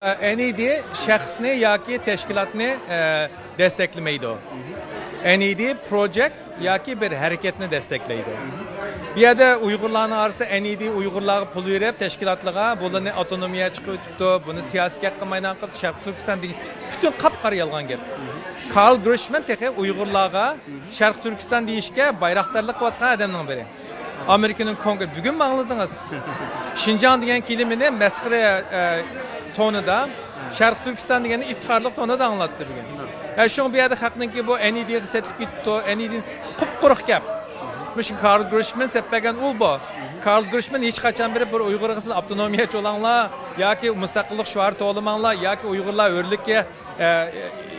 NED shaxsni yoki tashkilotni desteklamaydi. NED project yoki bir harakatni desteklaydi. Bu yerda Uyg'urlarning orasida NED Uyg'urlarga pul berib, tashkilotlarga bularni avtonomiya chiqaribdi, buni siyosiy qilmaydan qilib Sharq Turkiston degan butun qap-qora yolg'on gap. Karl Grossman texe Uyg'urlarga Sharq Turkiston deyishga bayroqtarlik qilayotgan odamning biri. Amerikaning Kongres bugun ma'lumdingiz. Xinjiang degan kelimani masxara tonida Sharq Turkiston deganni iftiqorlik tonida anglatdi bugun. Shu bu yerda haqninki bu NED'ga setilib ketdi, NED qup-quruq gap. Müşün Karl Grossman seppagan ul bu. Karl Grossman hiç qachon bir Uyg'urga siz avtonomiya cho'langlar yoki mustaqillik shuari to'lamanglar yoki Uyg'urlar o'rlikka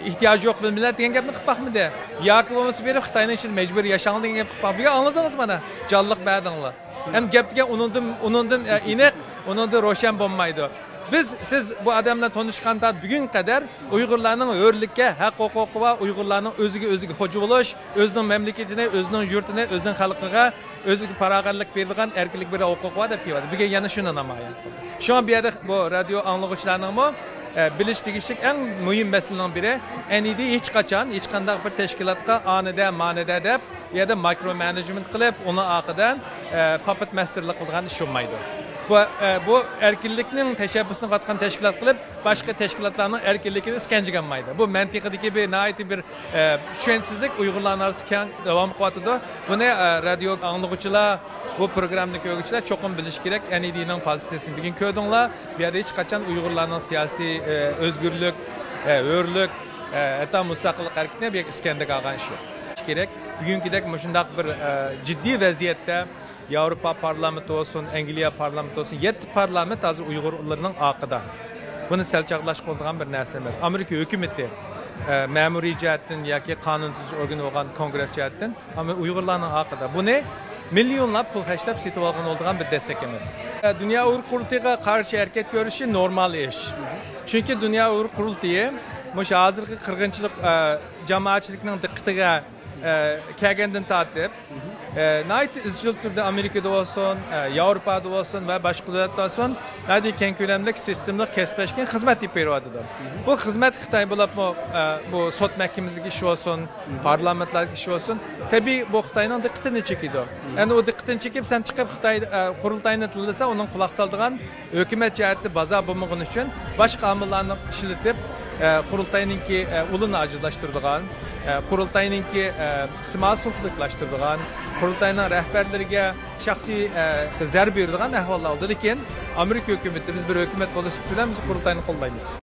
ehtiyoji yo'q bilmaylar degan gapni qilib baxmidi. Yoki bo'lmasa berib Xitoyning ichida majburiy yashang degan gap qilib baxmiga anladingiz mana. Jonliq ba'dinglar. Ham gap degan undan aniq, undan ro'shan bo'lmaydi. Siz bu adamla tanışkanda bugün kadar Uygurlarning o'rlikka, haq-huquqi va Uygurlarning o'ziga xo'ja bo'lish, o'zining mamlakatini, o'zining yurtini, o'zining xalqiga, o'ziga parag'anlik berilgan erkinlik bir huquqi va deb deydi. Bugun yana shuni namoyon qildi. Shu an bu yerda bu radio anglag'uvchilarning bilish tegishli eng muhim masalalarning biri NED hech qachon hech qanday bir tashkilotga ma'nida deb bu yerda micro management qilib, uni orqadan puppet masterlik qilgan ish bo'lmaydi. Bu erkinlikning tashabbusini qatgan tashkilot qilib, boshqa tashkilotlarning erkinligini iskanjiganmaydi. Bu mantiqidagi bir nihoyat bir tushunchsizlik Uyg'urlarning orasida keng davom qilyapti. Buni radio anglag'uvchilar, bu programni ko'ruvchilar cho'qim bilish kerak. NEDning pozitsiyasini bugun ko'rdinglar. Bu yerda hech qachon Uyg'urlarning siyosiy o'zgurlik, o'rlik, hatto mustaqillik harakatini bu iskandaga olgan ish kerak. Bugünkidek shunday bir jiddiy vaziyatda Avrupa parlamenti olsun, Angliya parlamenti olsun, 7 parlament hozir Uyg'urlarning oqida. Buni salchoqlash qo'ldigan bir narsa emas. Amerika hukumati ma'muriy jihatdan yoki qonun tuzish organi bo'lgan kongress jihatdan, ammo Uyg'urlarning oqida. Buni millionlab pul xarjlab setib olgan bo'lgan bir destek emas. Dunyo Uyg'ur qurultiyiga qarshi harakat ko'rishi normal ish. Chunki Dunyo Uyg'ur qurultiyi o'sha hozirgi qirg'inchilik jamoatchilikning diqqatiga kelgandan tortib nayt izchil turda Amerikada olsun, Yevropada olsun ve başka davlatlarda olsun nadi keng ko'lamli sistemli kesbashgan xizmat deb beryapti. Bu xizmat Xitoy bo'lib bu sud mahkamasidagi ish olsun, parlamentlardagi ish olsun, tabiiy bu Xitoyning diqqatini chekadi. Endi u diqqatini chekib sen chiqib Xitoy qurultayini tilasa, uning quloq soladigan hukumat jihatida baza bo'lmagani uchun boshqa omillarni ishlatib qurultayninki ulini ajizlashtiradigan qurultayninki qisma sulhliklaştırdıgan, qurultayning rahbarlariga shaxsiy zarba beradigan ahvollar oldi. Lekin Amerika hukumati biz bir hukumat bo'lishib bilan biz qurultayni qo'llaymiz.